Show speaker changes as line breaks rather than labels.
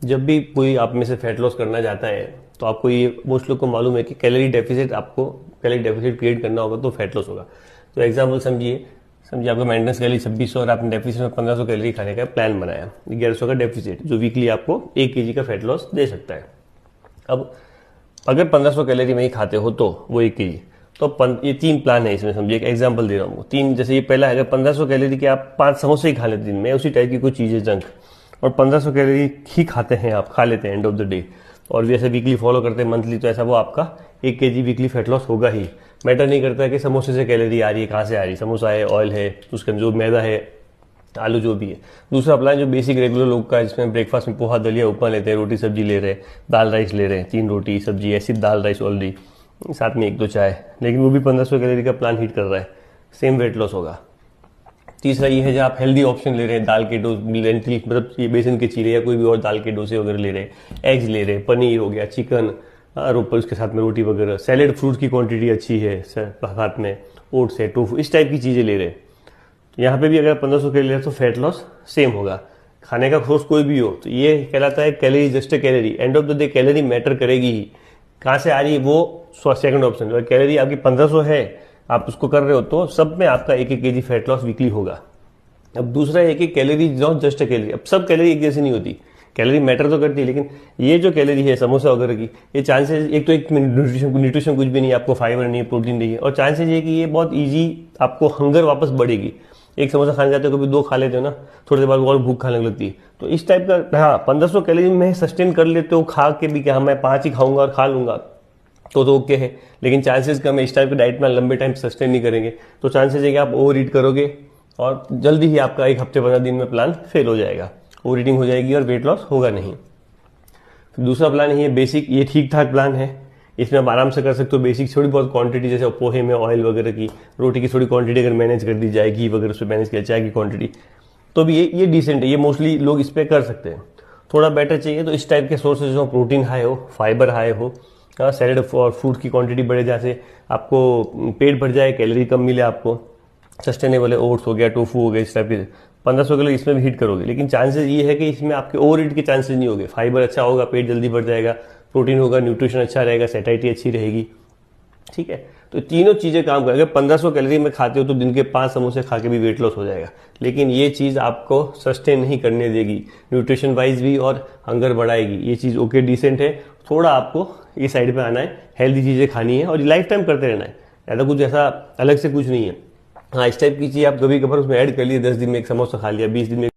जब भी कोई आप में से फैट लॉस करना चाहता है तो आपको ये मोस्ट लोग को मालूम है कि कैलोरी डेफिसिट, आपको कैलोरी डेफिसिट क्रिएट करना होगा तो फैट लॉस होगा। तो एग्जांपल समझिए समझिए आपका मेंटेनेंस कैलोरी 2600 और आपने डेफिसिट में 1500 कैलोरी खाने का प्लान बनाया, 1100 का डेफिसिट जो वीकली आपको 1 kg का फैट लॉस दे सकता है। अब अगर 1500 कैलोरी में ही खाते हो तो वो 1 kg, तो ये 3 प्लान है इसमें। समझिए एक एग्जांपल दे रहा हूँ, 3 जैसे ये पहला है, अगर 1500 कैलोरी के आप 5 समोसे ही खा लेते दिन में, उसी टाइप की कोई चीज़ है जंक, और 1500 कैलोरी ही खाते हैं आप, खा लेते हैं एंड ऑफ द डे, और वैसे वीकली फॉलो करते हैं मंथली, तो ऐसा वो आपका 1 kg वीकली फैट लॉस होगा ही। मैटर नहीं करता है कि समोसे से कैलोरी आ रही है, कहाँ से आ रही है, समोसा है, ऑयल है, उसके जो मैदा है, आलू जो भी है। दूसरा प्लान जो बेसिक रेगुलर लोग का है, जिसमें ब्रेकफास्ट में पोहा दलिया उपमा लेते हैं, रोटी सब्जी ले रहे हैं, दाल राइस ले रहे हैं, 3 रोटी सब्जी, ऐसी दाल राइस ऑलरेडी, साथ में 1-2 चाय, लेकिन वो भी 1500 कैलोरी का प्लान हिट कर रहा है, सेम वेट लॉस होगा। तीसरा ये है जब आप हेल्दी ऑप्शन ले रहे हैं, दाल के डो, लेंटिल मतलब ये बेसन के चीरे या कोई भी और दाल के डोसे वगैरह ले रहे हैं, एग्स ले रहे हैं, पनीर हो गया, चिकन, उसके साथ में रोटी वगैरह, सैलेड फ्रूट की क्वांटिटी अच्छी है, साथ में ओट्स है, टोफू, इस टाइप की चीज़ें ले रहे हैं। तो यहाँ पे भी अगर 1500 कैलोरी है तो फैट लॉस सेम होगा। खाने का सोर्स कोई भी हो तो ये कहलाता है calorie just a calorie, end of the day calorie matter करेगी ही, कहाँ से आ रही है वो सेकंड ऑप्शन। अगर कैलोरी आपकी 1500 है, आप उसको कर रहे हो तो सब में आपका 1-1 kg फैट लॉस वीकली होगा। अब दूसरा है कि calorie not just a calorie, अब सब कैलोरी एक जैसी नहीं होती, कैलोरी मैटर तो करती है, लेकिन ये जो कैलोरी है समोसा वगैरह की, ये चांसेस, एक तो एक न्यूट्रिशन कुछ भी नहीं है, आपको फाइबर नहीं है, प्रोटीन नहीं है, और चांसेस ये कि ये बहुत ईजी आपको हंगर वापस बढ़ेगी। एक समोसा खाने जाते हो, कभी 2 खा लेते हो ना, थोड़ी देर बाद और भूख खाने लगती है, तो इस टाइप का। हाँ, 1500 कैलोरी में सस्टेन कर लेते हो खा के भी, कि हाँ मैं 5 ही खाऊंगा और खा लूंगा तो ओके है, लेकिन चांसेस कम है इस टाइप के डाइट में लंबे टाइम सस्टेन नहीं करेंगे, तो चांसेस है कि आप ओवर ईट करोगे और जल्दी ही आपका 1 हफ्ते 15 दिन में प्लान फेल हो जाएगा, ओवर ईटिंग हो जाएगी और वेट लॉस होगा नहीं। फिर दूसरा प्लान है बेसिक, ये ठीक ठाक प्लान है, इसमें आप आराम से कर सकते हो। बेसिक थोड़ी बहुत क्वांटिटी, जैसे पोहे में ऑयल वगैरह की, रोटी की थोड़ी क्वांटिटी अगर मैनेज कर दी जाए, घी वगैरह उस पर मैनेज किया, चाय की क्वांटिटी, तो भी ये डिसेंट है, ये मोस्टली लोग इस पर कर सकते हैं। थोड़ा बेटर चाहिए तो इस टाइप के सोर्सेज हो, प्रोटीन हाई हो, फाइबर हाई हो, सैलेड और फ्रूट की क्वांटिटी बढ़े, जैसे आपको पेट भर जाए, कैलोरी कम मिले आपको, सस्टेनेबल है, ओट्स हो गया, टोफू हो गया, इस टाइप के 1500 किलो इसमें भी हिट करोगे। लेकिन चांसेस ये है कि इसमें आपके ओवर ईट के चांसेस नहीं होंगे, फाइबर अच्छा होगा, पेट जल्दी भर जाएगा, प्रोटीन होगा, न्यूट्रिशन अच्छा रहेगा, सेटाइटी अच्छी रहेगी, ठीक है। तो तीनों चीजें काम करेंगे। 1500 कैलोरी में खाते हो तो दिन के 5 समोसे खा के भी वेट लॉस हो जाएगा, लेकिन ये चीज आपको सस्टेन नहीं करने देगी न्यूट्रिशन वाइज भी, और हंगर बढ़ाएगी। ये चीज ओके डिसेंट है, थोड़ा आपको ये साइड पे आना है, हेल्दी चीजें खानी है और लाइफ टाइम करते रहना है, ऐसा कुछ ऐसा अलग से कुछ नहीं है। हाँ, इस टाइप की चीज आप कभी कभार उसमें ऐड कर लिए, 10 दिन में 1 समोसा खा लिया, 20 दिन में